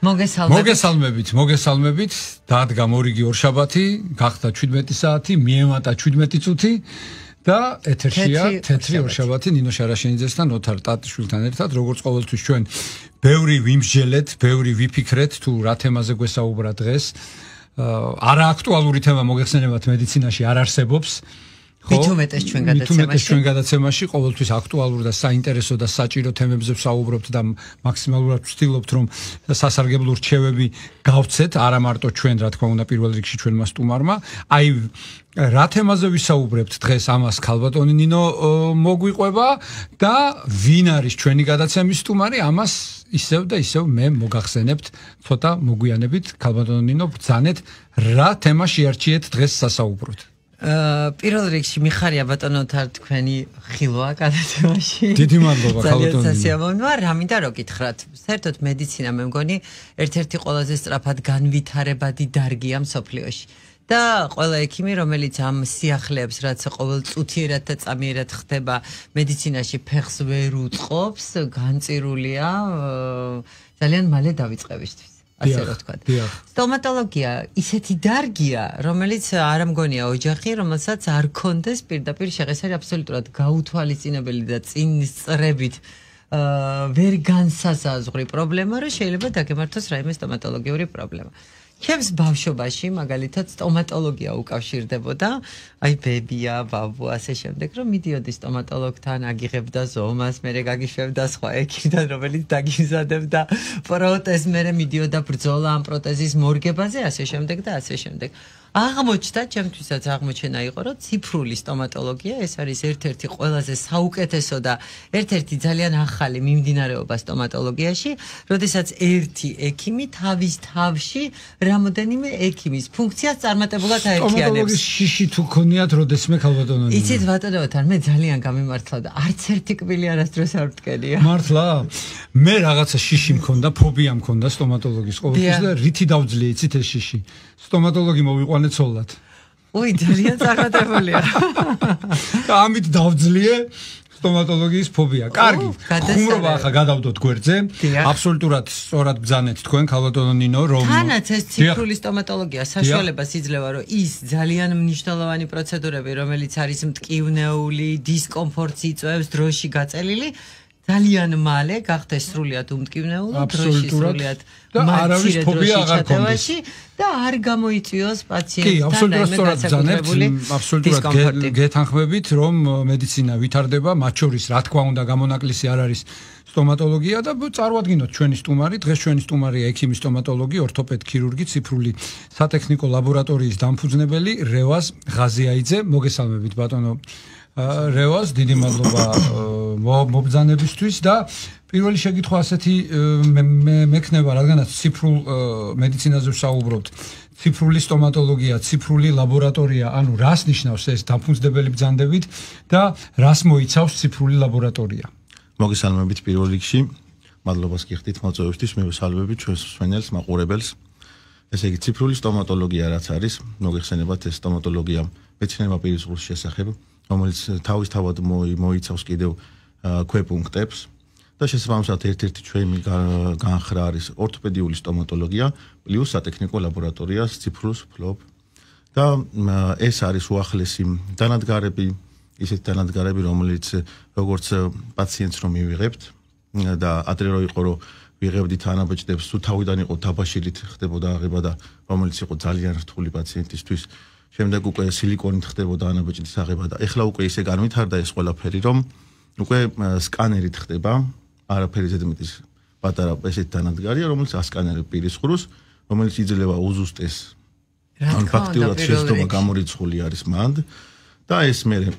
მოგესალმებით, დადგა მორიგი ორშაბათი, გახდა 17 საათი, მიემატა 17 წუთი და ეთერშია თეთრი ორშაბათი ნინო შარაშენიძესთან, ოთარ ტატიშვილთან ერთად, როგორც ყოველთვის ჩვენ ბევრი ვიმსჯელეთ, ბევრი ვიფიქრეთ თუ რა თემაზე გვესაუბრა დღეს. არა აქტუალური თემა მოგეხსენებათ მედიცინაში არ არსებობს. მithumetes ჩვენ გადაცემაში ყოველთვის აქტუალურ და საინტერესო და საჭირო თემებზე ვსაუბრობთ და მაქსიმალურად ვცდილობთ რომ სასარგებლო რჩევები გავცეთ, არა მარტო ჩვენ, რა თქმა უნდა, პირველ რიგში ჩვენმა სტუმარმა. აი რა თემაზე ვისაუბრებთ დღეს, ამას ქალბატონი ნინო მოგვიყვება და ვინ არის ჩვენი გადაცემის სტუმარი, ამას ისევ და ისევ მე მოგახსენებთ, ცოტა მოგვიანებით ქალბატონი ნინო ბრძანეთ რა თემა შეარჩიეთ დღეს სასაუბროდ. პირველ რიგში მიხარია ბატონო თარ თქვენი ხილვა გადაცემაში. დიდი მადლობა ქალბატონო. ძალიან სასიამოვნოა, რა მინდა რომ გითხრათ. საერთოდ მედიცინა მე მგონი ერთ-ერთი ყველაზე სწრაფად განვითარებადი დარგია მსოფლიოში. და ყველა ექიმი, რომელიც ამ სიახლეებს, რაც ყოველ წუთიერად და წამიერად ხდება მედიცინაში, ფეხს ვერ უწყობს, განწირულია ძალიან მალე დავიწყებისთვის. ასე რომ თქვა. სტომატოლოგია ისეთი დარგია, რომელიც არ ამგონია ოჯახი, რომელსაც არ კონდეს პირდაპირ შეღესარი აბსოლუტურად გაუთვალისწინებელი და წინსწრებით ვერ განსაზღვრი პრობლემა, რომ შეიძლება დაგემართოს რაიმე სტომატოლოგიური პრობლემა. ჩემს ბავშვობაში მაგალითად სტომატოლოგია უკავშირდებოდა, აი ბებია, ბაბუ, ასე შემდეგ, რომ მიდიოდი სტომატოლოგთან, აგიღებდა ზომას, მერე გაგიშვებდა სხვა ექიმთან, რომელიც დაგიმზადებდა პროტეზს, მერე მიდიოდა ბრძოლა ამ პროტეზის მორგებაზე, ასე შემდეგ და ასე შემდეგ. აღმოჩნდა, ჩემთვისაც აღმოჩენა იყო, რომ ციფრული სტომატოლოგია ეს არის ერთ-ერთი ყველაზე საუკეთესო და ერთ-ერთი ძალიან ახალი მიმდინარეობა სტომატოლოგიაში, როდესაც ერთი ექიმი თავის თავში რამოდენიმე ექიმის ფუნქციას წარმატებულად აერთიანებს. სტომატოლოგის შიში თუ ქონიათ, როდესმე ქალბატონო. იცით ბატონო, მე ძალიან გამიმართლა და არც ერთი კბილი არასდროს არ ვტკენია. მართლა? მე რაღაცა შიში მქონდა, ფობია მქონდა სტომატოლოგის ყოველთვის და რითი დავძლიე, იცით ეს შიში? სტომატოლოგი მოვიყვანე ცოლად. უი, ძალიან წარმატებულია. ამით დავძლიე სტომატოლოგიის ფობია. კარგი. ხუმრობა ახლა გადავდოთ გვერდზე. აბსოლუტურად სწორად ბრძანეთ თქვენ ქალბატონო ნინო, რომ თანაც ეს ციფრული სტომატოლოგია საშუალებას იძლევა, რომ ის ძალიან მნიშვნელოვანი პროცედურები, რომელიც არის მტკივნეული, დისკომფორტს იწვევს, დროში გაწელილი, ძალიან მალე გახდეს სრულიად უმტკივნეულ, დროში სრულიად მცირე დროში ჩატევაში და არ გამოიწვიოს პაციენტთან განსაკუთრებული აბსოლუტურად გეთანხმებით, რომ მედიცინა ვითარდება, მათ შორის რა თქმა უნდა გამონაკლისი არ არის სტომატოლოგია და წარვადგინოთ ჩვენი სტუმარი, დღეს ჩვენი სტუმარია ექიმი სტომატოლოგი, ორთოპედ ქირურგი, ციფრული სატექნიკო ლაბორატორიის დამფუძნებელი რევაზ ღაზიაიძე. მოგესალმებით ბატონო რევაზ, დიდი მადლობა მობრძანებისთვის და პირველი შეკითხვა ასეთი მექნება, რადგანაც ციფრულ მედიცინაზე ვსაუბრობთ. ციფრული სტომატოლოგია, ციფრული ლაბორატორია, ანუ რას ნიშნავს ეს დამფუძნებელი ბრძანდებით და რას მოიცავს ციფრული ლაბორატორია? მოგესალმებით პირველ რიგში, მადლობას გიხდით მოწვევისთვის, მე ვსალმებით ჩვენს მსმენელს, მაყურებელს. ესე იგი, ციფრული სტომატოლოგია რაც არის, მოგეხსენებათ ეს სტომატოლოგია მეცნიერმა პირისყრის შესახებ, რომელიც თავისთავად მოიცავს კიდევ ქვეპუნქტებს და შესაბამისად ერთ-ერთი ჩვენი განხრა არის ორთოპედიული სტომატოლოგია პლუს სატექნიკო ლაბორატორია ციფრუს ფლოპ და ეს არის უახლესი დანადგარები, ისეთი დანადგარები, რომელიც როგორც პაციენტს რომ მივიღებთ და ადრე რო იყო რომ ვიღებდით ანაბეჭდებს, თუ თავიდან იყო დაბაშილით ხდებოდა აღება და რომელიც იყო ძალიან რთული პაციენტისთვის. შემდეგ უკვე სილიკონით ხდებოდა ანაბეჭდის აღება და ეხლა უკვე ისე განვითარდა ეს ყველაფერი, რომ უკვე სკანერით ხდება, არაფერი ზედმეტის პატარა ესეთი დანადგარია, რომელიც ასკანერებს პირისყრუს, რომელიც იძლევა უზუსტეს ან ფაქტიურად შეცდომა გამორიცხული არის მანდ და ეს მერე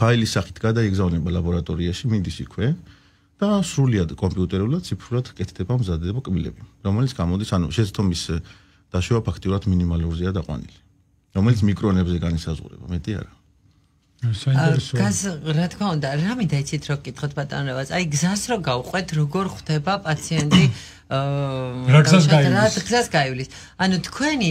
ფაილის სახით გადაიგზავნება ლაბორატორიაში, მიდის იქვე და სრულიად კომპიუტერულად ციფრულად კეთდება მზადდება კბილები, რომელიც გამოდის, ანუ შეცდომის დაშოვა ფაქტიურად მინიმალურზეა დაყვანილი. რომელიც მიკრონებზე განისაზღვრება, მეტი არა. რა თქმა უნდა, რა მინდა იცით რო გკითხოთ ბატონო რევაზ, აი გზას რო გავყვეთ, როგორ ხვდება პაციენტი რა გზას გაივლის. ანუ თქვენი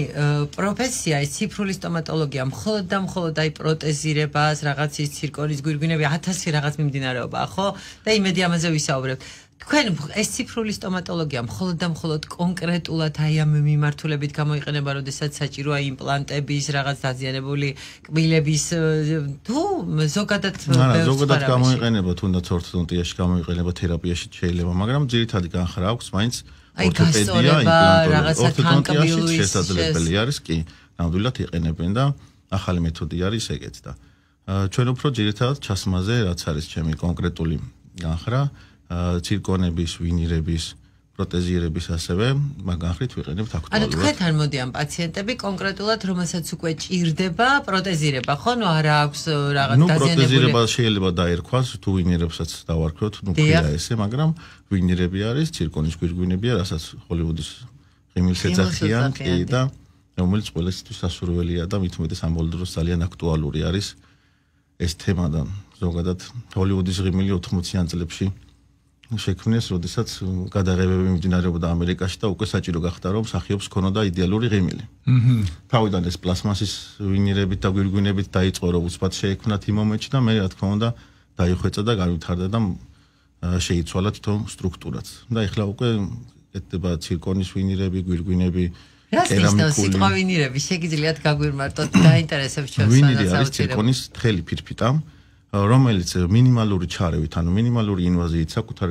პროფესია ის ციფრული სტომატოლოგია მხოლოდ და მხოლოდ აი პროტეზირებას, რაღაცის ცირკონის გვირგვინები, 1000 რაღაც მიმდინარეობაა, ხო? და იმედი ამაზე ვისაუბრებთ. თქვენ ეს ციფრული სტომატოლოგია მხოლოდ და მხოლოდ კონკრეტულად აი ამ მიმართულებით გამოიყენება, როდესაც საჭიროა იმპლანტების, რაღაც დაზიანებული კბილების თუ ზოგადად ზოგადად გამოიყენება, თუნდაც ორთოდონტიაში გამოიყენება, თერაპიაში შეიძლება, მაგრამ ძირითადი განხრა აქვს მაინც ორთოპედია, იმპლანტოლოგია. ორთოდონტიაში შესაძლებელი არის კი, ნამდვილად იყენებენ და ახალი მეთოდი არის ეგეც და ჩვენ უფრო ძირითადად ჩასმაზე რაც არის ჩემი კონკრეტული განხრა ცირკონების, ვინირების, პროტეზირების ასევე მაგახრით ვიყენებთ აქტუალურად. ანუ თქვენთან მოდიან პაციენტები კონკრეტულად, რომელსაც უკვე ჭირდება პროტეზირება, ხო? ნუ არა აქვს რაღაც დაზიანებული. პროტეზირება შეიძლება დაერქვას, თუ ვინირებსაც დავარქვათ, ნუ ქვია ესე, მაგრამ ვინირები არის, ცირკონის გვირგვინებია, რასაც ჰოლივუდის ღიმილს ეძახიან, კი და რომელიც ყველასთვის სასურველია და მით უმეტეს ამ ბოლო დროს ძალიან აქტუალური არის ეს თემა და ზოგადად ჰოლივუდის ღიმილი 80-იან წლებში შექმნეს, როდესაც გადაღებები მიმდინარეობდა ამერიკაში და უკვე საჭირო გახდა, რომ მსახიობს ქონოდა იდეალური ღიმილი. თავიდან ეს პლასმასის ვინირებით და გვირგვინებით დაიწყო, რომ უცბად შეექმნათ იმ მომენტში და მე რა თქმა უნდა დაიხვეწა და განვითარდა და შეიცვალა თვითონ სტრუქტურაც. და ეხლა უკვე ეთება ცირკონის ვინირები, გვირგვინები, კერამიკული სიტყვა ვინირები, შეგიძლიათ გაგვიმარტოთ, დაინტერესებს ჩვენს ვინირი არის ცირკონის თხელი ფირფიტა, რომელიც მინიმალური ჩარევით, ანუ მინიმალური ინვაზიით საკუთარ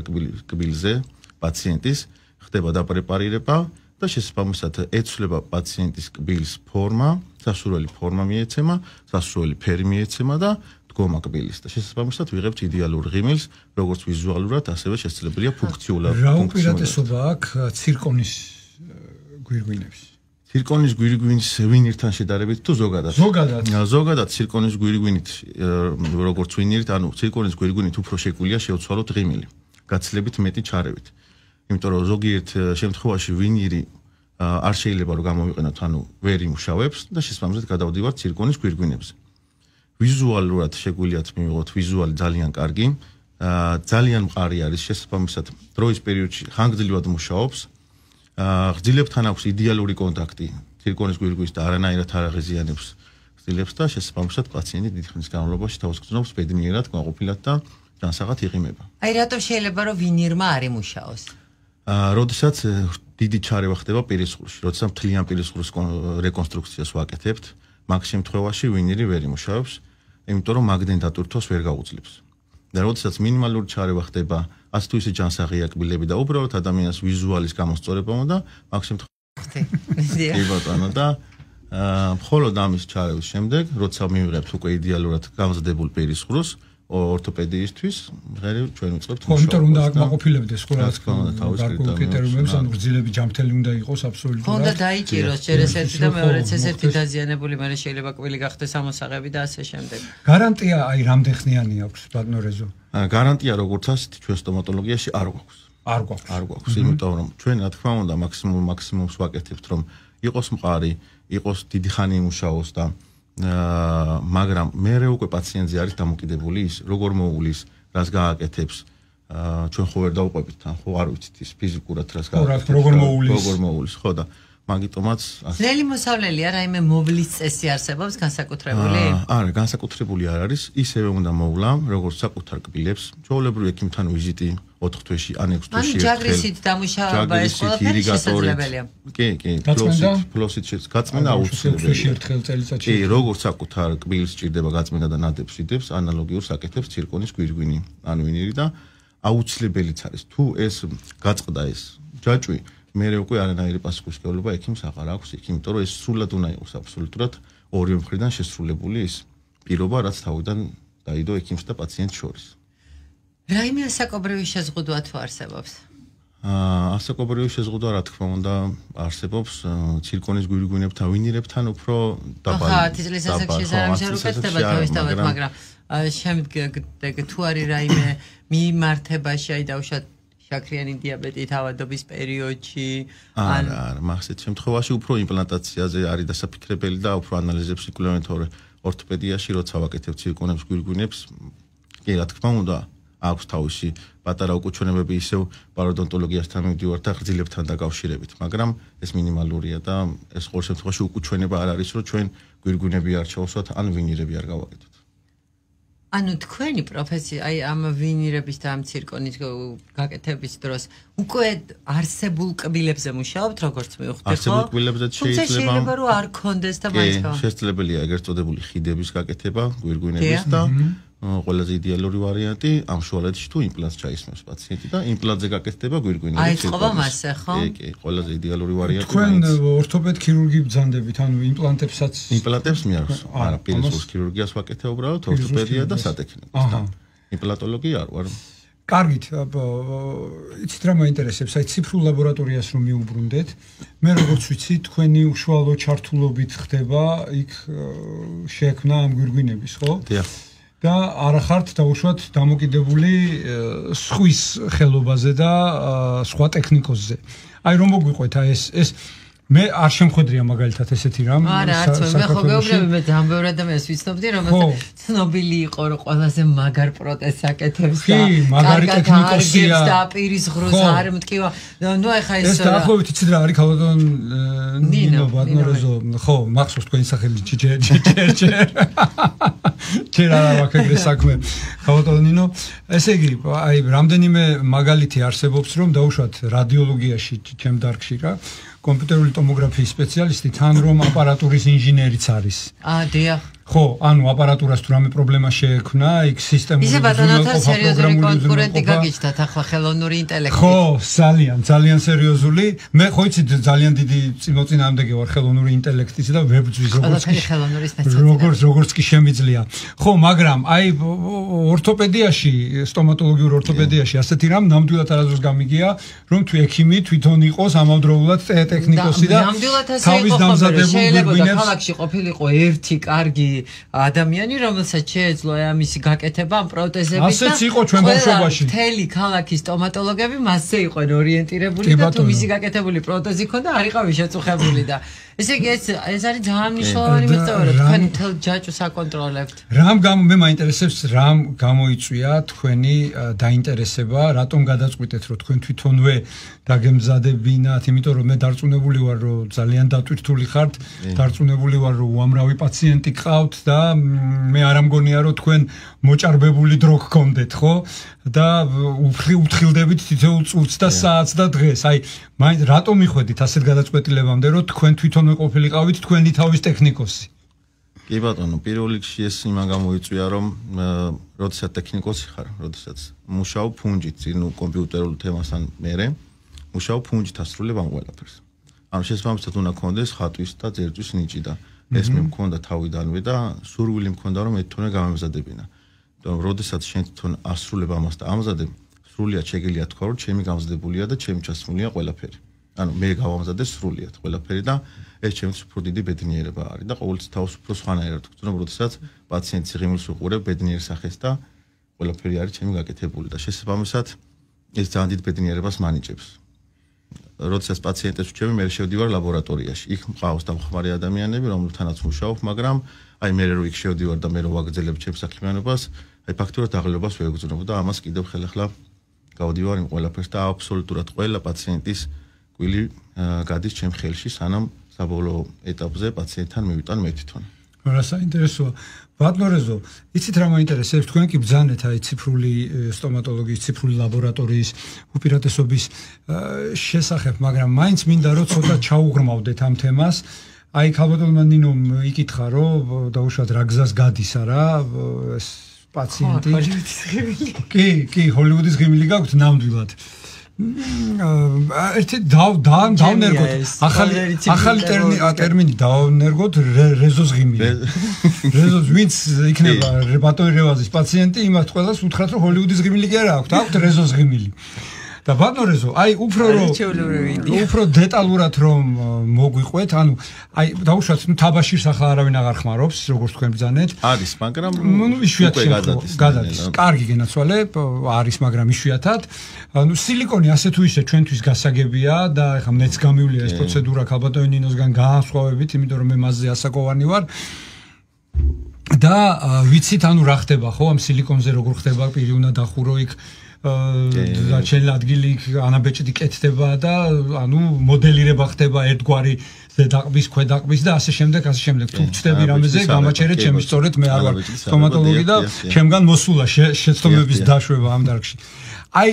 კბილზე პაციენტის ხდება დაპრეპარირება და შესაბამისად ეცვლება პაციენტის კბილის ფორმა, სასურველი ფორმა მიეცემა, სასურველი ფერი მიეცემა და დგომა კბილის და შესაბამისად ვიღებთ იდეალურ ღიმილს, როგორც ვიზუალურად, ასევე შესაძლებელია ფუნქციურად. რა უპირატესობა აქვს ცირკონის გვირგვინებს? ცირკონის გვირგვინის ვინირთან შედარებით თუ ზოგადად? ზოგადად ცირკონის გვირგვინით როგორც ვინირით, ანუ ცირკონის გვირგვინით უფრო შეგვიძლია შევცვალოთ ღიმილი, გაცილებით მეტი ჩარევით. იმიტომ რომ ზოგიერთ შემთხვევაში ვინირი არ შეიძლება რომ გამოვიყენოთ, ანუ ვერ იმუშავებს და შესაბამისად გადავდივართ ცირკონის გვირგვინებზე. ვიზუალურად შეგვიძლიათ მივიღოთ ვიზუალი ძალიან კარგი, ძალიან მყარი არის შესაბამისად დროის პერიოდში ხანგრძლივად მუშაობს. ღრძილებთან აქვს იდეალური კონტაქტი ცირკონის გვირგვინს და არანაირად არ აღიზიანებს ღრძილებს და შესაბამისად პაციენტი დიდი ხნის განმავლობაში თავს გრძნობს ბედნიერად, კმაყოფილად და განსაღად იღიმება. აი რატომ შეიძლება რომ ვინირმა არ იმუშაოს? როდესაც დიდი ჩარევა ხდება პირისყრუში, როდესაც მთლიან პირისყრუს რეკონსტრუქციას ვაკეთებთ, მაგ შემთხვევაში ვინირი ვერ იმუშავებს, იმიტომ რომ მაგნეტატურთოს ვერ გაუძლებს. და როდესაც მინიმალური ჩარევა ხდება, ასე თუ ისე ჯანსაღია კბილები და უბრალოდ ადამიანის ვიზუალის გამოსწორება უნდა მაგ შემთხვევაში. კი ბატონო და მხოლოდ ამის ჩარევის შემდეგ, როცა მივიღებთ უკვე იდეალურად გამზრდებულ პირისყრუს ორთოპედიისთვის, ღერი ჩვენ ვიწყებთ მუშაობას. კონტრ უნდა აკმაყოფილებდეს ხო რა თქმა უნდა თავის კრიტერიუმებს, ანუ გრძელები ჯამთელი უნდა იყოს აბსოლუტურად. უნდა დაიჭიროს ჯერ ეს ერთი და მეორეც ეს ერთი დაზიანებული, მაგრამ შეიძლება კბილი გახდეს ამოსაღები და ასე შემდეგ. გარანტია აი რამდენხნიანი აქვს ბატონო რეზო? გარანტია როგორც ასეთი ჩვენ სტომატოლოგიაში არ გვაქვს. არ გვაქვს, იმიტომ რომ ჩვენ რა თქმა უნდა მაქსიმუმს ვაკეთებთ, რომ იყოს მყარი, იყოს დიდი ხანი იმუშაოს და მაგრამ მე უკვე პაციენტზე არის დამოკიდებული ის, როგორ მოულის, რას გააკეთებს. ჩვენ ხო ვერ დავყვებით თან, ხო არ ვიცით ის ფიზიკურად რას გააკეთებს. როგორ მოულის, ხო და მაგიტომაც ძნელი მოსავლელია, რაიმე მოვლის წესი არსებობს განსაკუთრებული? არა, განსაკუთრებული არ არის, ისევე უნდა მოვლა, როგორც საკუთარ კბილებს, ჩვეულებრივი ექიმთან ვიზიტი 4 თვეში ან 6 თვეში ერთხელ. ანუ ჯაგრისით დამუშავება ეს ყველაფერი შესაძლებელია. კი, ფლოსით გაწმენდა აუცილებელია. ერთხელ წელიწადში. კი, როგორც საკუთარ კბილს ჭირდება გაწმენდა და ნადებს იდებს, ანალოგიურს აკეთებს ცირკონის გვირგვინი, ან ვინირი და აუცილებელიც არის. თუ ეს გაწყდა ეს ჯაჭვი მერე უკვე არანაირი პასუხისმგებლობა ექიმს აღარ აქვს იქ, იმიტომ რომ ეს სრულად უნდა იყოს აბსოლუტურად ორივე მხრიდან შესრულებული ის პირობა, რაც თავიდან დაიდო ექიმს და პაციენტს შორის. რაიმე ასაკობრივი შეზღუდვა თუ არსებობს? ასაკობრივი შეზღუდვა რა თქმა უნდა არსებობს ცირკონის გვირგვინებთან, ვინირებთან უფრო დაბალი. ხა 10 წლის ასაკში ზარამშე უკეთდება თავისთავად, მაგრამ შემდეგ თუ არის რაიმე მიმართებაში აი დავუშვათ შაქრიანი დიაბეტით ავადობის პერიოდში არა, მაგასეთ შემთხვევაში უფრო იმპლანტაციაზე არის დასაფიქრებელი და უფრო ანალიზებს იკვლევენ თორე ორთოპედიაში როცა ვაკეთებ ცირკონებს გვირგვინებს კი რა თქმა უნდა აქვს თავისი პატარა უკუჩვენებები ისევ პაროდონტოლოგიასთან მივდივართ და ღრძილებთან დაკავშირებით, მაგრამ ეს მინიმალურია და ეს ყოველ შემთხვევაში უკუჩვენება არ არის რომ ჩვენ გვირგვინები არ ჩავსვათ ან ვინირები არ გავაკეთოთ. ანუ თქვენი პროფესია, აი ამ ვინირების და ამ ცირკონის გაკეთების დროს უკვე არსებულ კბილებზე მუშაობთ, როგორც მივხვდი, ხო? არსებულ კბილებზეც შეიძლება რომ არ კონდეს და მაინც შესაძლებელია ეგრეთ წოდებული ხიდების გაკეთება, გვირგვინების და ყველაზე იდეალური ვარიანტი ამ შუალედში თუ იმპლანტს ჩაისმევს პაციენტი და იმპლანტზე გაკეთდება გვირგვინები. აი წყობა მასე, ხო? კი, ყველაზე იდეალური ვარიანტი. თქვენ ორთოპედ ქირურგი ბრძანდებით, ანუ იმპლანტებსაც იმპლანტებს მიაქვს. არა, პირის ქირურგიას ვაკეთებ უბრალოდ ორთოპედია და სატექნიკოს და იმპლანტოლოგია არ ვარ. კარგით, იცით რა მაინტერესებს, აი ციფრულ ლაბორატორიას რომ მიუბრუნდეთ, მე როგორც ვიცი, თქვენი უშუალო ჩართულობით ხდება იქ შექმნა ამ გვირგვინების, ხო? დიახ. და არა ხართ დაუშვათ დამოკიდებული სხვის ხელობაზე და სხვა ტექნიკოსზე. აი რომ მოგვიყვეთ აი ეს მე არ შემხედრია მაგალითად ესეთი რამ. არა, არც მე ხო გეუბნები მე ძალიან ბევრი ადამიანს ვიცნობდი, რომელსაც ცნობილი იყო რომ ყველაზე მაგარ პროტეზს აკეთებს და მაგარი ტექნიკოსია და პირის ღრუს არ მტკივა. ნუ ახლა ეს დაახლოებით იცით რა არის ქალბატონ ნინო ბატონრეზო, ხო, მახსოვს თქვენი სახელი ჯერ არა მაქვს ეგრე საქმე. ქალბატონ ნინო, ესე იგი, აი რამდენიმე მაგალითი არსებობს რომ დაუშვათ რადიოლოგიაში ჩემ დარგში რა კომპიუტერული ტომოგრაფიის სპეციალისტი თან რომ აპარატურის ინჟინერიც არის. დიახ. ხო, ანუ აპარატურას თუ რამე პრობლემა შეექმნა, იქ სისტემური ისე ბატონოთა სერიოზული კონკურენტი გაგიჩნდათ ახლა ხელოვნური ინტელექტი. ხო, ძალიან სერიოზული. მე ხო იცით ძალიან დიდი წინამორბედი ვარ ხელოვნური ინტელექტის და ვებძვის როგორც კი შემიძლია. ხო, მაგრამ აი ორთოპედიაში, სტომატოლოგიურ ორთოპედიაში ასეთი რამ ნამდვილად არასდროს გამიგია, რომ თუ ექიმი თვითონ იყოს ამავდროულად ტექნიკოსი და თავის დამზადებულ გვირგვინებს ქალაქში ყოფილიყო ერთი კარგი ადამიანი, რომელსაც შეეძლო ამისი გაკეთება ამ პროტეზებით და ასეც იყო ჩვენ ბავშვობაში. მთელი ქალაქის სტომატოლოგები მასზე იყვნენ ორიენტირებული და თუ მისი გაკეთებული პროტეზი ქონდა, არ იყავი შეწუხებული და ესე იგი ეს არის ძალიან მნიშვნელოვანი მიღწევა, რომ თქვენ მთელ ჯაჭვს აკონტროლებთ. მე მაინტერესებს რამ გამოიწვია თქვენი დაინტერესება, რატომ გადაწყვიტეთ რომ თქვენ თვითონვე დაგემზადებინათ, იმიტომ რომ მე დარწმუნებული ვარ რომ ძალიან დატვირთული ხართ, დარწმუნებული ვარ რომ უამრავი პაციენტი გყავთ და მე არ ამგონია რომ თქვენ მოჭარბებული დრო გქონდეთ, ხო? და უფრთხილდებით თითოეულ წუთს და საათს და დღეს. აი, რატომ მიხვედით ასეთ გადაწყვეტილებამდე, რომ თქვენ თვითონვე ყოფილიყავით თქვენი თავის ტექნიკოსი? კი ბატონო, პირველ რიგში ეს იმან გამოიწვია, რომ როდესაც ტექნიკოსი ხარ, როდესაც მუშაობ ფუნჯით, ნუ კომპიუტერულ თემასთან მერე, მუშაობ ფუნჯით ასრულებ ამ ყველაფერს. ანუ შესაბამისად უნდა გქონდეს ხატვის და ძერწვის ნიჭი და ეს მე მქონდა თავიდანვე და სურვილი მქონდა რომ მე თვითონ გამემზადებინა. იმიტომ რომ როდესაც შენ თვითონ ასრულებ ამას და ამზადებ, სრულიად შეგიძლია თქვა რომ ჩემი გამზადებულია და ჩემი ჩასმულია ყველაფერი. ანუ მე გავამზადე სრულიად ყველაფერი და ეს ჩემთვის უფრო დიდი ბედნიერება არის და ყოველთვის თავს უფრო სხვანაირად ვქცნობ, რომ როდესაც პაციენტს ღიმილს უყურებ ბედნიერ სახეს და ყველაფერი არის ჩემი გაკეთებული და შესაბამისად ეს ძალიან დიდ ბედნიერებას მანიჭებს. როდესაც პაციენტებს ვჩვევი, მე შევდივარ ლაბორატორიაში. იქ მყავს დამხმარე ადამიანები, რომლებთანაც ვმუშაობ, მაგრამ აი მე რო იქ შევდივარ და მე რო ვაგრძელებ ჩემს საქმიანობას, აი ფაქტურად აღლებას ვეგრძნობ და ამას კიდევ ხელახლა გავდივარ იმ ყველაფერს და აბსოლუტურად ყველა პაციენტის გვილი გადის ჩემ ხელში, სანამ საბოლოო ეტაპზე პაციენტთან მივიტან მე თვითონ. რა საინტერესოა. ბატონრეზო, იცით რა მაინტერესებს, თქვენ კი ბრძანეთ აი ციფრული სტომატოლოგიის, ციფრული ლაბორატორიის უპირატესობის შესახებ, მაგრამ მაინც მინდა რომ ცოტა ჩაუღრმავდეთ ამ თემას. აი ქალბატონმა ნინომ იკითხა, რომ დაუშვათ რა გზას გადის არა ეს პაციენტი. კი, ჰოლივუდის ღიმილი გაქვთ ნამდვილად. ერთი დავნერგოთ ახალი ტერმინი დავნერგოთ რეზოს ღიმილი. რეზოს ვინც იქნება ბატონი რევაზის პაციენტი, იმას ყველას უთხრათ რომ ჰოლივუდის ღიმილი კი არა აქვთ, აქვთ რეზოს ღიმილი. და ბატონ რეზო, აი უფრო დეტალურად რომ მოგვიყვეთ, ანუ აი დაუშვათ, ნუ თაბაშირს ახლა არავინ აღარ ხმარობს, როგორც თქვენ ბრძანეთ. არის, მაგრამ ნუ იშვიათად გადადის. კარგი გენაცვალე, არის, მაგრამ იშვიათად. ანუ სილიკონი ასე თუ ისე ჩვენთვის გასაგებია და ეხლა მეც გამივლია ეს პროცედურა ქალბატონ ნინოსგან განსხვავებით, იმიტომ რომ მე მასზე ასაკოვანი ვარ. და ვიცით, ანუ რა ხდება ხო, ამ სილიკონზე როგორ ხდება, პირი უნდა დახურო იქ და ჩემი ადგილი ანაბეჭდი კეთდება და ანუ მოდელირება ხდება ერთგვარი ზედაყბის, ქვედაყბის და ასე შემდეგ. თუ ვწდები რამეზე, გამაჩერეთ ჩემი სწორედ მე არ ვარ სტომატოლოგი და ჩემგან მოსულა შეცდომების დაშვება ამ დარგში. აი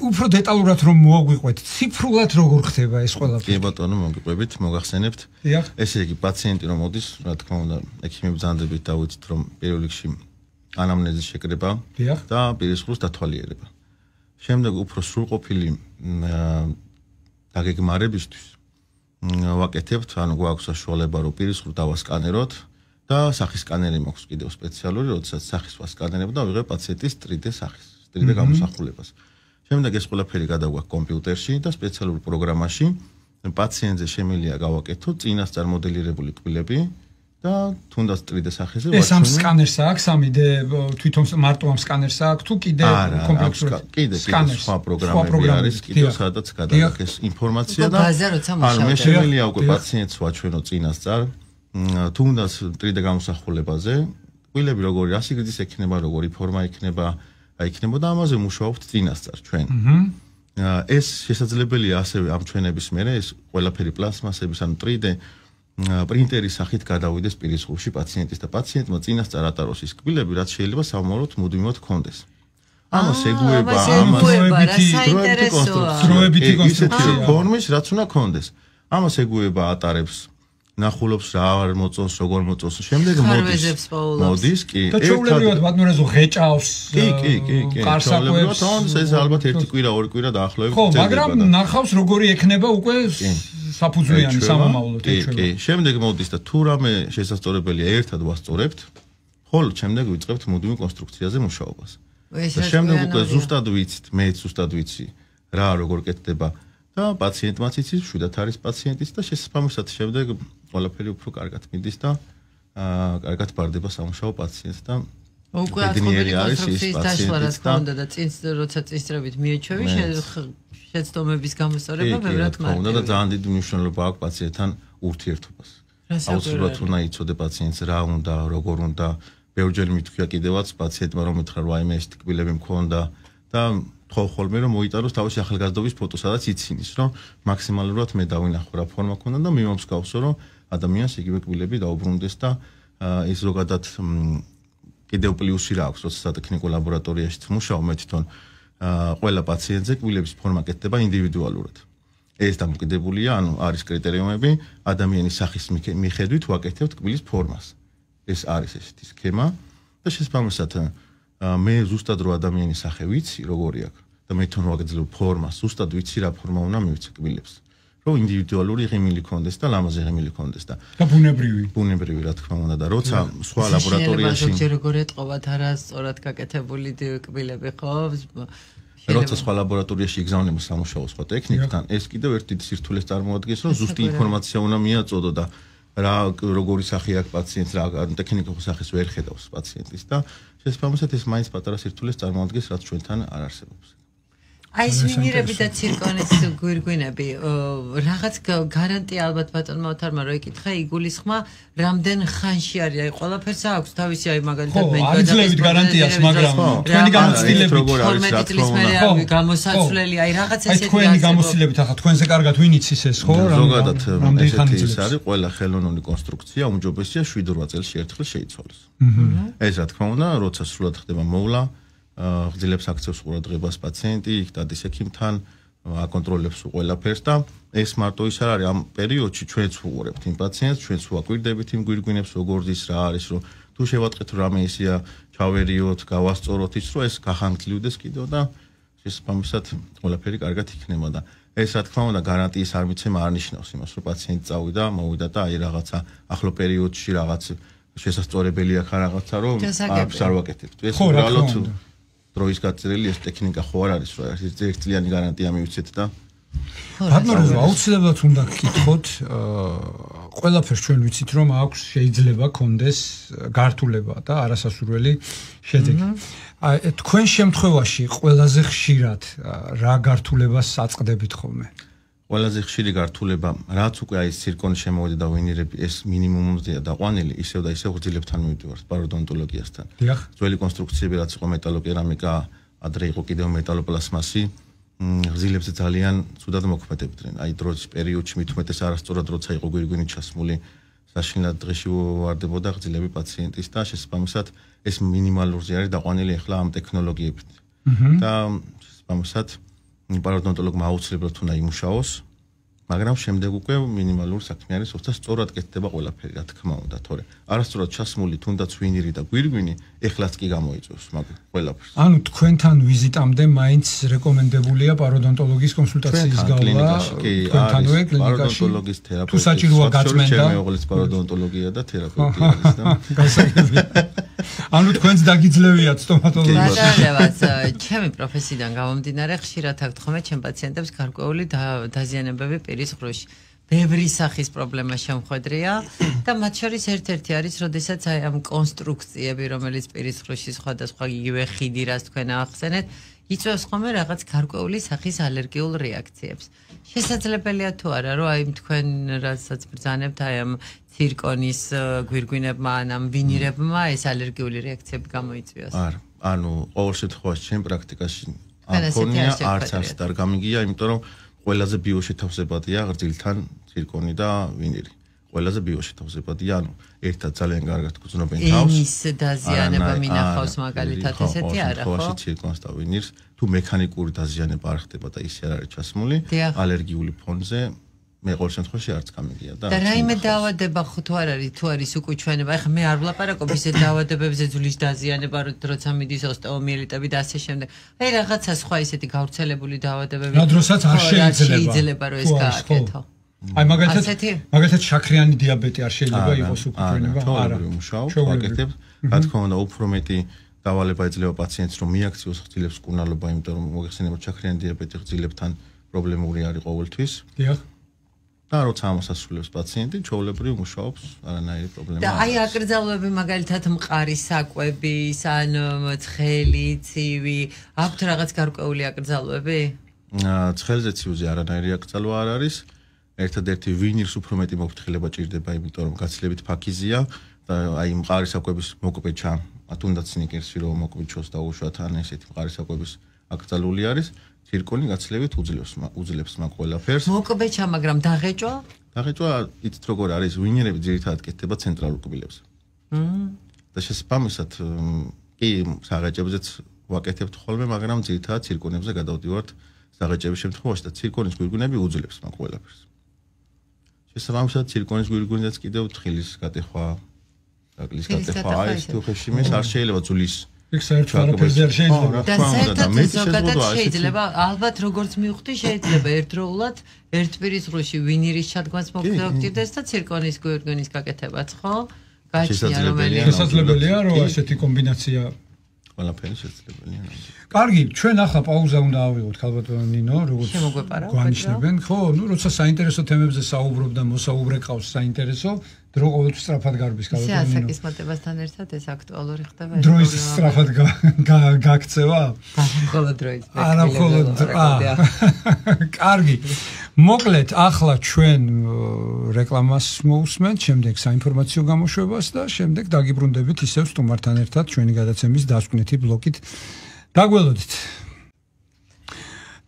უფრო დეტალურად რომ მოაგვიყვეთ, ციფრულად როგორ ხდება ეს ყველაფერი? კი ბატონო, მოგიყვებით, მოგახსენებთ. ესე იგი, პაციენტი რომ მოდის, რა თქმა უნდა, ექიმები ბრძანდებით დავიცით, რომ პირველ რიგში ანამნეზის შეკრება და პირისყრის დათვალიერება. შემდეგ უფრო სრულყოფილი დაგეგმარებისთვის ვაკეთებთ, ანუ გვაქვს საშუალება რომ პირისყრს დავასკანეროთ და სახის სკანერი მაქვს კიდევ სპეციალური, როდესაც სახის ვასკანერებ და ვიღებ პაციენტის 3D სახის, 3D გამოსახულებას. შემდეგ ეს ყველაფერი გადაგვაქვს კომპიუტერში და სპეციალურ პროგრამაში პაციენტზე შემიძლია გავაკეთოთ წინასწარ მოდელირებული კბილები და თუნდაც 3D სახეზე ეს ამ სკანერს აქვს, ამიდე თვითონ მარტო ამ სკანერს აქვს თუ კიდე კომპლექსურად? კიდე სხვა პროგრამები არის, კიდე სადაც გადაგაკეთეს ინფორმაცია და ანუ მე შემიძლია უკვე პაციენტს ვაჩვენო წინასწარ თუნდაც 3D გამოსახულებაზე, კბილები როგორი რასიგრძის ექნება, როგორი ფორმა ექნება, აიქნება და ამაზე მუშაობთ წინასწარ ჩვენ. ეს შესაძლებელია ასევე ამ ჩვენების მერე ეს ყველაფერი პლასმასების ანუ 3D პრინტერის სახით გადავიდეს პირისყრში პაციენტის და პაციენტმა წინასწარ ატაროს ის კბილები, რაც შეიძლება სამომავლოდ მუდმივად ჰქონდეს. ამას ეგუება დროებითი კონსტრუქცია ფორმის, რაც უნდა ჰქონდეს. ამას ეგუება ატარებს ნახულობს რა არ მოწონს, როგორ მოწონს. შემდეგ მოდის, კი. და ჩვეულებრივად ბატონო ღეჭავს. კი. კარსაკვებს. ეს ალბათ ერთი კვირა, ორი კვირა დაახლოებით ხო, მაგრამ ნახავს როგორი ექნება უკვე საფუძვლიანი სამომავლოდ ეჩვევა. კი. შემდეგ მოდის და თუ რამე შესაძლებელია ერთად ვასწორებთ, ხოლო შემდეგ ვიწყებთ მუდმივ კონსტრუქციაზე მუშაობას. და შემდეგ უკვე ზუსტად ვიცით, მეც ზუსტად ვიცი რა როგორ კეთდება. და პაციენტმაც იცის, შვიდათ არის პაციენტის და შესაბამისად შემდეგ ყველაფერი უფრო კარგად მიდის და კარგად ბარდება სამუშაო პაციენტს და უკვე ატყობილი კონსტრუქციის დაშლა რა თქმა უნდა და წინს როცა წინსწრებით მიეჩვევი შეცდომების გამოსწორება ბევრად მარკეტი. და ძალიან დიდი მნიშვნელობა აქვს პაციენტთან ურთიერთობას. აუცილებლად უნდა იცოდე პაციენტს რა უნდა, როგორ უნდა. ბევრჯერ მithქვია კიდევაც პაციენტმა რომ მითხრა რაიმე ეს კბილები მქონდა და ხოლმე რომ მოიტაროს თავისი ახალგაზრდობის ფოტო, სადაც იცინის, რომ მაქსიმალურად მე დავინახო რა ფორმა ქონდა და მიმომსგავსო, რომ ადამიანს იგივე კბილები დაუბრუნდეს და ის ზოგადად კიდევ პლუსი რა აქვს, როცა სატექნიკო ლაბორატორიაში მუშაობ მე თვითონ ყველა პაციენტზე კბილების ფორმა კეთდება ინდივიდუალურად. ეს დამოკიდებულია, ანუ არის კრიტერიუმები, ადამიანის სახის მიხედვით ვაკეთებთ კბილის ფორმას. ეს არის ესეთი სქემა და შესაბამისად მე ზუსტად რო ადამიანის სახე ვიცი, როგორი აქვს და მე თვითონ ვაგრძელებ ფორმას, ზუსტად ვიცი რა ფორმა უნდა მივიცე კბილებს. რომ ინდივიდუალური ღიმილი ქონდეს და ლამაზი ღიმილი ქონდეს და ბუნებრივი რა თქმა უნდა და როცა სხვა ლაბორატორიაში შეიძლება როგორ ეტყობათ არასწორად გაკეთებული კბილები ხო? როცა სხვა ლაბორატორიაში იგზავნება სამუშაო სხვა ტექნიკთან, ეს კიდევ ერთი სირთულეს წარმოადგენს, რომ ზუსტი ინფორმაცია უნდა მიაწოდო და რა როგორი სახე აქვს პაციენტს, რა ტექნიკურ სახეს ვერ ხედავს პაციენტის და შესაბამისად ეს მაინც პატარა სირთულეს წარმოადგენს, რაც ჩვენთან არ არსებობს. აი ეს ვინირები და ცირკონის გვირგვინები, რაღაც გარანტია ალბათ ბატონმა ოთარმა რო ეკითხა, იგულისხმა რამდენ ხანში არის, აი ყველაფერს აქვს თავისი აი მაგალითად მე აძლევით გარანტიას, მაგრამ თქვენი გამოცდილებით 12 წლის მერე არის გამოსაცვლელი, აი რაღაც ესეთი აი თქვენი გამოცდილებით ახლა თქვენზე კარგად ვინ იცის ეს ხო? ზოგადად ესეთი ის არის, ყველა ხელოვნური კონსტრუქცია უმჯობესია 7-8 წელში ერთხელ შეიცვალოს. ეს რა თქმა უნდა, როცა სრულად ხდება მოვლა ღძილებს აქცევს ყურადღებას პაციენტი, იქ დადის ექიმთან, აკონტროლებს ყველაფერს და ეს მარტო ის არ არის ამ პერიოდში ჩვენც ვუყურებთ იმ პაციენტს, ჩვენც ვაკვირდებით იმ გვირგვინებს, როგორ ის რა არის, რომ თუ შევატყეთ რამე ისია, ჩავერიოთ, გავასწოროთ ის, რომ ეს გახანგრძლივდეს კიდევ და შესაბამისად ყველაფერი კარგად იქნება და ეს რა თქმა უნდა გარანტიის არ მიცემა არ ნიშნავს იმას, რომ პაციენტი წავიდა, მოვიდა და აი რაღაცა ახლო პერიოდში რაღაც შესაძლებელი აქვს რაღაცა, რომ არ ვაკეთებთ. ეს უბრალოდ დროის გაწეული ეს ტექნიკა ხო არ არის, რომ ერთწლიანი გარანტია მივიცეთ და ბატონო, აუცილებლად უნდა გკითხოთ, ყველაფერს ჩვენ ვიცით, რომ აქვს შეიძლება კონდეს გართულება და არასასურველი შედეგი. აი თქვენ შემთხვევაში ყველაზე ხშირად რა გართულებას აწყდებით ხოლმე? ყველაზე ხშირი გართულება, რაც უკვე აი ცირკონის შემოვიდა და ვინირები ეს მინიმუმზეა დაყვანილი, ისევ და ისევ ღრძილებთან მივდივართ პაროდონტოლოგიასთან. ძველი კონსტრუქციები რაც იყო მეტალოკერამიკა, ადრე იყო კიდევ მეტალოპლასმასი ღზილებზე ძალიან ცუდად მოქმედებდნენ. აი დროის პერიოდში მით უმეტეს არასწორად როცა იყო გვირგვინით ჩასმული საშინლად დღეში ვარდებოდა ღზილები პაციენტის და შესაბამისად ეს მინიმალურზე არის დაყვანილი ახლა ამ ტექნოლოგიებით. და შესაბამისად პაროდონტოლოგმა აუცილებლად უნდა იმუშაოს, მაგრამ შემდეგ უკვე მინიმალური საქმე არის, როცა სწორად კეთდება ყველაფერი, რა თქმა უნდა, თორე არასწორად ჩასმული თუნდაც ვინირი და გვირგვინი ეხლაც კი გამოიწვევს მაგ ყველაფერს. ანუ თქვენთან ვიზიტამდე მაინც რეკომენდებულია პაროდონტოლოგის კონსულტაციის გავლა. თქვენთანვე კლინიკაში პაროდონტოლოგის თერაპევტი. თუ საჭიროა გაწმენდა. ჩემი მეუღლის პაროდონტოლოგია და თერაპევტი არის და გასაგებია. ანუ თქვენც დაგიძლევიათ სტომატოლოგიაში. ბატონებაც, ჩემი პროფესიიდან გამომდინარე, ხშირად აქვთ ხოლმე ჩემ პაციენტებს გარკვეული დაზიანებები პირის ღრუში. ბევრი სახის პრობლემა შემხვედრია და მათ შორის ერთ-ერთი არის, როდესაც აი ამ კონსტრუქციები, რომელიც პირის ღრუში სხვადასხვა იგივე ხიდი, რაც თქვენ ახსენეთ, იწვევს ხოლმე რაღაც გარკვეული სახის ალერგიულ რეაქციებს. შესაძლებელია თუ არა, რომ აი თქვენ რასაც ბრძანებთ აი ამ ცირკონის გვირგვინებმა ან ამ ვინირებმა ეს ალერგიული რეაქციები გამოიწვიოს? არა, ანუ ყოველ შემთხვევაში ჩემ პრაქტიკაში ამქონია არც არ გამიგია, იმიტომ რომ ყველაზე ბიოშეთავსებადია ღრძილთან ცირკონი და ვინირი. ყველაზე ბიოშეთავსებადია, ანუ ერთად ძალიან კარგად გრძნობენ თავს. ენის დაზიანება მინახავს მაგალითად ესეთი არა ხო? ცირკონს და ვინირს, თუ მექანიკური დაზიანება არ ხდება და ისე არ არის ჩასმული, ალერგიული ფონზე მე ყოველ შემთხვევაში არც გამიგია და რაიმე დაავადება ხო თუ არ არის, თუ არის უკუჩვენება, ეხლა მე არ ვლაპარაკობ ისე დაავადებებზე, ძვლის დაზიანება, როცა მიდის ოსტეომიელიტები და ასე შემდეგ. აი რაღაცა სხვა ისეთი გავრცელებული დაავადებები. რა დროსაც არ შეიძლება რომ ეს გააკეთო. აი მაგალითად შაქრიანი დიაბეტი არ შეიძლება იყოს უკუჩვენება, არა. შევაკეთებ, რა თქმა უნდა, უფრო მეტი დავალება ეძლევა პაციენტს, რომ მიაქციოს ღრძილებს მკურნალობა, იმიტომ რომ მოგეხსენებათ შაქრიანი დიაბეტი ღრძილებთან პრობლემური არის ყოველთვის. დიახ. და როცა ამასასრულებს პაციენტი, ჩვეულებრივ მუშაობს, არანაირი პრობლემა არ აქვს. და აი აკრძალვები მაგალითად მყარი საკვები, ან ცხელი, ცივი, აქვთ რაღაც გარკვეული აკრძალვები? ცხელზე ცივზე არანაირი აკრძალვა არ არის. ერთადერთი ვინირს უფრო მეტი მოფრთხილება ჭირდება, იმიტომ რომ გაცილებით ფაქიზია და აი მყარი საკვების მოკვეჩა, თუნდაც სნიკერსი რომ მოკვეჩოს და უშუალოდ ან ესეთი მყარი საკვების აკრძალული არის. ცირკონი გაცილებით უძლებს მაგ ყველაფერს. მოკვეჩა, მაგრამ დაღეჭვა? დაღეჭვა იცით როგორ არის, ვინირები ძირითადად კეთდება ცენტრალურ კბილებზე. და შესაბამისად კი საღეჭებზეც ვაკეთებთ ხოლმე, მაგრამ ძირითადად ცირკონებზე გადავდივართ საღეჭების შემთხვევაში და ცირკონის გვირგვინები უძლებს მაგ ყველაფერს. შესაბამისად ცირკონის გვირგვინებიც კიდევ თხილის გატეხვა, დაკლის გატეხვა, აი ეს თუხეში მის არ შეიძლება ძulis იქ საერთოდ არაფერზე არ შეიძლება. და საერთოდ ზოგადად შეიძლება, ალბათ როგორც მივხვდი, შეიძლება ერთდროულად ერთ პირის ღრუში ვინირის ჩადგმას მოგწევდეთ და ცირკონის გვირგვინის გაკეთებაც, ხო? გაჩნია რომელიც შესაძლებელია, რომ ასეთი კომბინაცია ყველაფერი შესაძლებელია. კარგი, ჩვენ ახლა პაუზა უნდა ავიღოთ, ალბათ ნინო, როგორც გვანიშნებენ, ხო, ну, როცა საინტერესო თემებზე საუბრობ და მოსაუბრე ყავს საინტერესო, დრო ყოველთვის სწრაფად გარბის, ალბათ ნინო. სიასაკის მოტივასთან ერთად ეს აქტუალური ხდება. დროის სწრაფად გაქცევა? მხოლოდ დროის. არა, მხოლოდ. კარგი. მოკლედ, ახლა ჩვენ რეკლამას მოусმენთ, შემდეგ საინფორმაციო გამოშვებას და შემდეგ დაგიბრუნდებით ისევ სტუმართან ერთად ჩვენი გადაცემის დასკვნითი ბლოკით. დაგველოდით.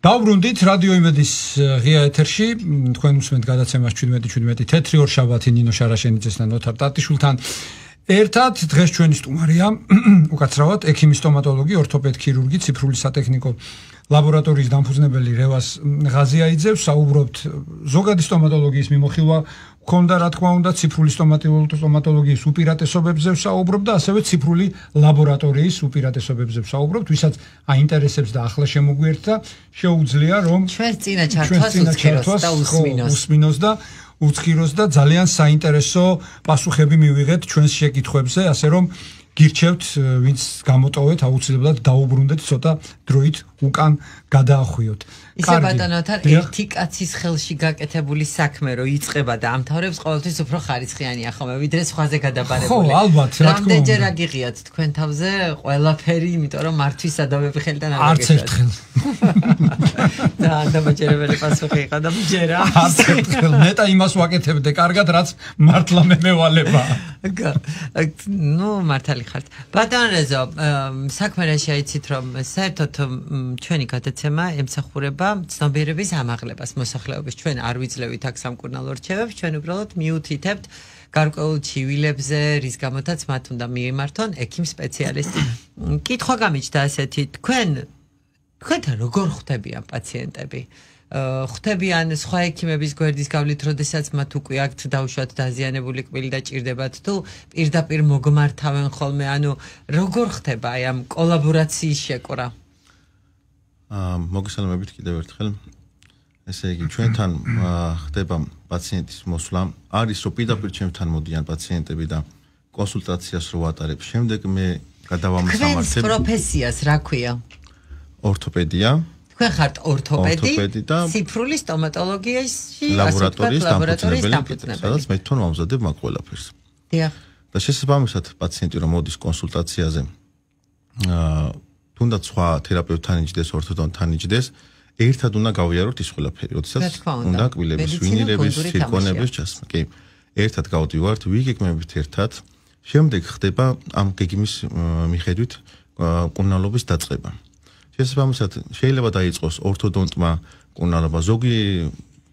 დავბრუნდით რადიო იმედის ღია ეთერში, თქვენ უსმენთ გადაცემას 17 თეთრი ორშაბათი ნინო შარაშენიძესთან, ოთარ ტატიშვილთან. ერთად დღეს ჩვენი სტუმარია უკაცრავად ექიმი სტომატოლოგი, ორთოპედ ქირურგი, ციფრული სატექნიკო ლაბორატორიის დამფუძნებელი რევას ღაზიაიძე. საუბრობთ ზოგადი სტომატოლოგიის მიმოხილვა ქონდა, რა თქმა უნდა, ციფრული სტომატოლოგიის უპირატესობებზე საუბრობ და ასევე ციფრული ლაბორატორიის უპირატესობებზე საუბრობთ, ვისაც აინტერესებს და ახლა შემოგვიერთდა, შეუძლია რომ ჩვენს წინა ჩართვას და უსმინოს და უცხიროს და ძალიან საინტერესო პასუხები მივიღეთ ჩვენს შეკითხვებზე, ასე რომ გირჩევთ, ვინც გამოტოვეთ, აუცილებლად დაუბრუნდეთ ცოტა დროით უკან გადაახვიოთ. ისე ბატონოთარ, ერთი კაცის ხელში გაკეთებული საქმე რო იწყება და ამთავრებს ყოველთვის უფრო ხარისხიანია ხოლმე, ვიდრე სხვაზე გადაბარებული. ხო, ალბათ, რა თქმა უნდა. რამდენჯერ აგიღიათ თქვენ თავზე ყველაფერი, იმიტომ რომ მართვის სადავები ხელიდან არ არც ერთხელ. დამაჯერებელი პასუხი იყო და მჯერა. ნეტა იმას ვაკეთებდე კარგად, რაც მართლა მე მევალება. ნუ მართალი ხართ. ბატონ რეზო, საქმე რა შეიცით რომ საერთოდ ჩვენი გადაცემა ემსახურება ცნობიერების ამაღლებას მოსახლეობის. ჩვენ არ ვიძლევით აქ სამკურნალო რჩევებს, ჩვენ უბრალოდ მიუთითებთ გარკვეულ ჩივილებზე, რის გამოთაც მათ უნდა მიემართონ ექიმ სპეციალისტი. კითხვა გამიჩნდა ასეთი, თქვენთან როგორ ხვდებიან პაციენტები? ხვდებიან სხვა ექიმების გვერდის გავლით, როდესაც მათ უკვე აქვთ დაუშვათ დაზიანებული კბილი და ჭირდებათ თუ პირდაპირ მოგმართავენ ხოლმე, ანუ როგორ ხდება აი ამ კოლაბორაციის შეკრა? მოგესალმებით კიდევ ერთხელ. ესე იგი, ჩვენთან ხდება პაციენტის მოსვლა. არის რომ პირდაპირ ჩემთან მოდიან პაციენტები და კონსულტაციას რო ვატარებ. შემდეგ მე გადავამსამართებ. თქვენს პროფესიას რა ქვია? ორთოპედია. თქვენ ხართ ორთოპედი და ციფრული სტომატოლოგიაში ლაბორატორიის დამფუძნებელი, სადაც მე თვითონ ვამზადებ მაგ ყველაფერს. დიახ. და შესაბამისად პაციენტი რომ მოდის კონსულტაციაზე, თუნდაც სხვა თერაპევტთან იჯდეს, ორთოდონტთან იჯდეს, ერთად უნდა გავიაროთ ის ყველაფერი, როდესაც უნდა კბილების, ვინირების, ცირკონების ჩასმა. კი, ერთად გავდივართ, ვიგეგმებით ერთად, შემდეგ ხდება ამ გეგმის მიხედვით მკურნალობის დაწყება. შესაბამისად, შეიძლება დაიწყოს ორთოდონტმა მკურნალობა. ზოგი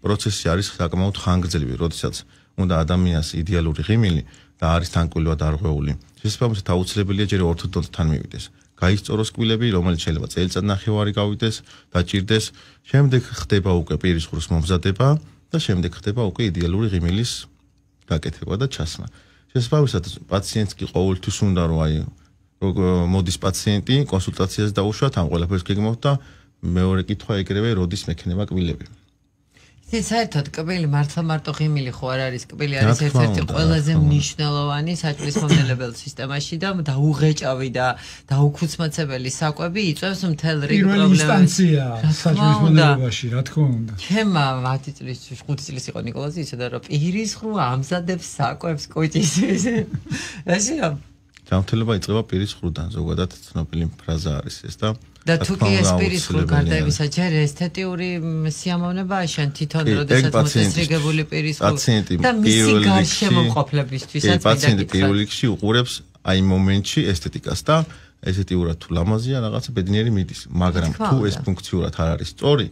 პროცესი არის საკმაოდ ხანგრძლივი, როდესაც უნდა ადამიანს იდეალური ღიმილი და არის თანკბილვა დარღვეული. შესაბამისად, აუცილებელია ჯერ ორთოდონტთან მივიდეს. გაისწოროს კბილები, რომელიც შეიძლება წელიწად-ნახევარი გავიდეს, დაჭირდეს, შემდეგ ხდება უკვე პირის ხურს მომზადება და შემდეგ ხდება უკვე იდეალური ღიმილის გაკეთება და ჩასმა. შესაბამისად, პაციენტს კი ყოველთვის უნდა რომ აი მოდის პაციენტი კონსულტაციას დაუშვათ, ამ ყველაფერს გეგმავთ და მეორე კითხვა ეგრევე, როდის მექნება კბილები. საერთოდ კბილი მართლა მარტო ღიმილი ხო არ არის, კბილი არის ერთ-ერთი ყველაზე მნიშვნელოვანი საჭმლის-მომნელებელი სისტემაში და დაუღეჭავი და დაუქუცმაცებელი საკვები იწვევს მთელ რიგ პრობლემებს. პირველი ინსტანცია საჭმლის-მომნელებაში, რა თქმა უნდა. ჩემმა 10 წლის, 5 წლის იყო ნიკოლოზი, იცოდა რომ პირის ხრო ამზადებს საკვებს კოჭის. ესეა ჯანმრთელობა იწყება პირის ხრუდან, ზოგადად ცნობილი ფრაზა არის ეს და თუ კი ეს პირის ხრო გარდაებისა ჯერ ესთეტიური სიამოვნებაა შენ თვითონ როდესაც მოწესრიგებული პირის ხრო და მისი გარშემოყოფლებისთვისაც პაციენტი პირველ რიგში უყურებს აი მომენტში ესთეტიკას და ესეთიურად თუ ლამაზია რაღაცა ბედნიერი მიდის, მაგრამ თუ ეს ფუნქციურად არ არის სწორი,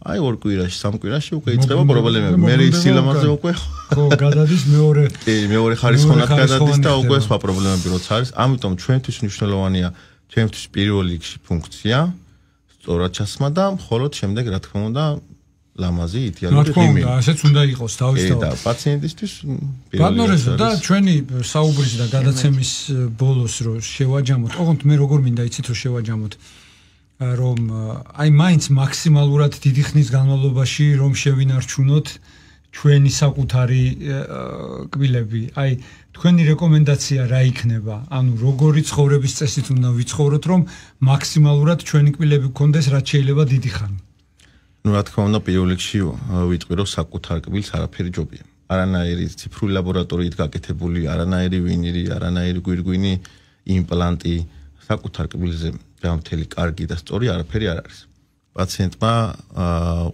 აი ორ კვირაში, სამ კვირაში უკვე იწყება პრობლემები. მე სილამაზე უკვე ხო გადადის მეორე. კი, მეორე ხარისხოვნად გადადის და უკვე სხვა პრობლემები როცა არის. ამიტომ ჩვენთვის მნიშვნელოვანია ჩემთვის პირველ რიგში ფუნქცია, სწორად ჩასმა და მხოლოდ შემდეგ რა თქმა უნდა ლამაზი იდეალური ღიმილი. რა თქმა უნდა, ასეც უნდა იყოს თავისთავად. და პაციენტისთვის ბატონო და ჩვენი საუბრის და გადაცემის ბოლოს რო შევაჯამოთ, ოღონდ მე როგორ მინდა იცით რომ შევაჯამოთ რომ აი მაინც მაქსიმალურად დიდი ხნის განმავლობაში რომ შევინარჩუნოთ ჩვენი საკუთარი კბილები. აი თქვენი რეკომენდაცია რა იქნება? ანუ როგორი ცხოვრების წესით უნდა ვიცხოვროთ რომ მაქსიმალურად ჩვენი კბილები გქონდეს რაც შეიძლება დიდი ხანი? ნუ რა თქმა უნდა პირველ რიგში ვიტყვი რომ საკუთარ კბილს არაფერი ჯობია. არანაირი ციფრული ლაბორატორიით გაკეთებული, არანაირი ვინირი, არანაირი გვირგვინი, იმპლანტი საკუთარ კბილზე გამთელი კარგი და სწორი არაფერი არ არის. პაციენტმა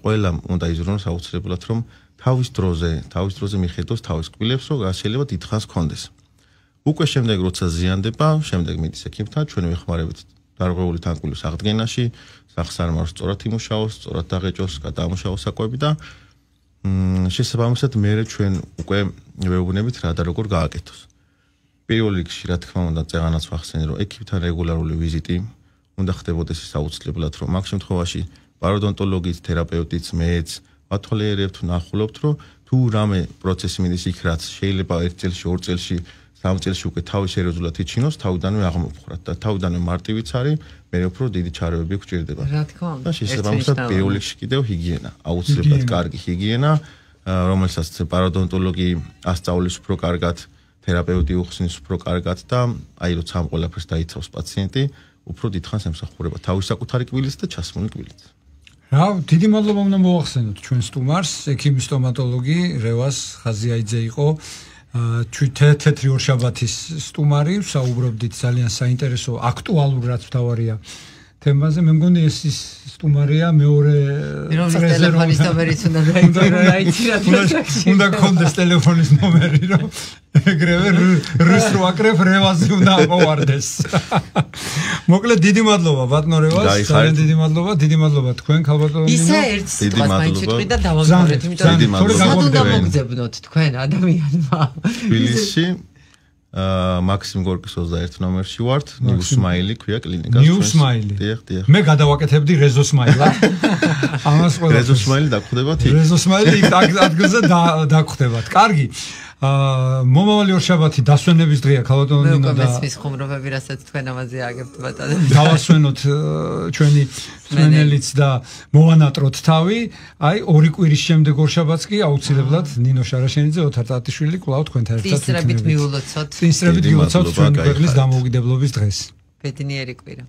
ყველა უნდა იზრუნოს აუცილებლად რომ თავის დროზე მიხედოს თავის კბილებს, რომ შეიძლება დიდხანს გქონდეს. უკვე შემდეგ როცა ზიანდება, შემდეგ მიდის ექიმთან, ჩვენ ვეხმარებით დარღვეული თანკბილის აღდგენაში, სახსარმარს სწორად იმუშაოს, სწორად დაღეჭოს, გადაამუშავოს საკვები და შესაბამისად მერე ჩვენ უკვე ვეუბნებით რა და როგორ გააკეთოს. პირველ რიგში რა თქმა უნდა წეღანაც ვახსენე რომ ექიმთან რეგულარული ვიზიტი უნდა ხდებოდეს ის აუცილებლად რომ მაგ შემთხვევაში პაროდონტოლოგიც, თერაპევტიც, მეც ვათვალიერებთ, ნახულობთ რომ თუ რამე პროცესი მიდის იქ რაც შეიძლება 1 წელში, 2 წელში, 3 წელში უკვე თავის სერიოზულად იჩინოს, თავიდანვე აღმოფხვრათ და თავიდანვე მარტივიც არის, მე უფრო დიდი ჩარევები გვჭირდება. რა თქმა უნდა. და შესაბამისად პირველ რიგში კიდევ ჰიგიენა, აუცილებლად კარგი ჰიგიენა, რომელსაც პაროდონტოლოგი ასწავლის უფრო კარგად, თერაპევტი უხსნის უფრო კარგად და აი როცა ამ ყველაფერს დაიცავს პაციენტი, უფრო დიდხანს ემსახურება თავის საკუთარი კბილის და ჩასმული კბილით. რა, დიდი მადლობა უნდა მოვახსენოთ ჩვენ სტუმარს, ექიმი სტომატოლოგი რევას ხაზიაიძე იყო. თეთრი ორშაბათის სტუმარი, საუბრობდით ძალიან საინტერესო, აქტუალურ რაც მთავარია თემაზე მე მგონი ეს ის სტუმარია მეორე რომლის ტელეფონის ნომერიც უნდა დაიწერა, უნდა გქონდეს ტელეფონის ნომერი, რომ ეგრევე რუს რო აკრებ რევაზი უნდა ამოვარდეს. მოკლედ დიდი მადლობა ბატონო რევაზ, ძალიან დიდი მადლობა თქვენ ქალბატონო ნინო. ისე ერთ სიტყვას მაინც ვიტყვი და დავამთავრეთ, იმიტომ რომ სად უნდა მოგძებნოთ თქვენ ადამიანმა. თბილისში მაქსიმ გორკის 21 ნომერში ვართ, ნიუ სმაილი ქვია კლინიკა. ნიუ სმაილი. დიახ. მე გადავაკეთებდი რეზო სმაილად. ამას ყველა რეზო სმაილი დაგხვდებათ იქ. რეზო სმაილი იქ ადგილზე დაგხვდებათ. კარგი. მომავალი ორშაბათი დასვენების დღეა ქალბატონო ნინო და მესმის ხუმრობები, რასაც თქვენ ამაზე აგებთ ბატონო. დავასვენოთ ჩვენი მსმენელიც და მოვანატროთ თავი. აი, 2 კვირის შემდეგ ორშაბათს კი აუცილებლად ნინო შარაშენიძე, ოთარ ტატიშვილი კვლავ თქვენთან ერთად წინსრებით მივულოცოთ. წინსრებით გილოცავთ ჩვენი ქვეყნის დამოუკიდებლობის დღეს. ბედნიერი კვირა.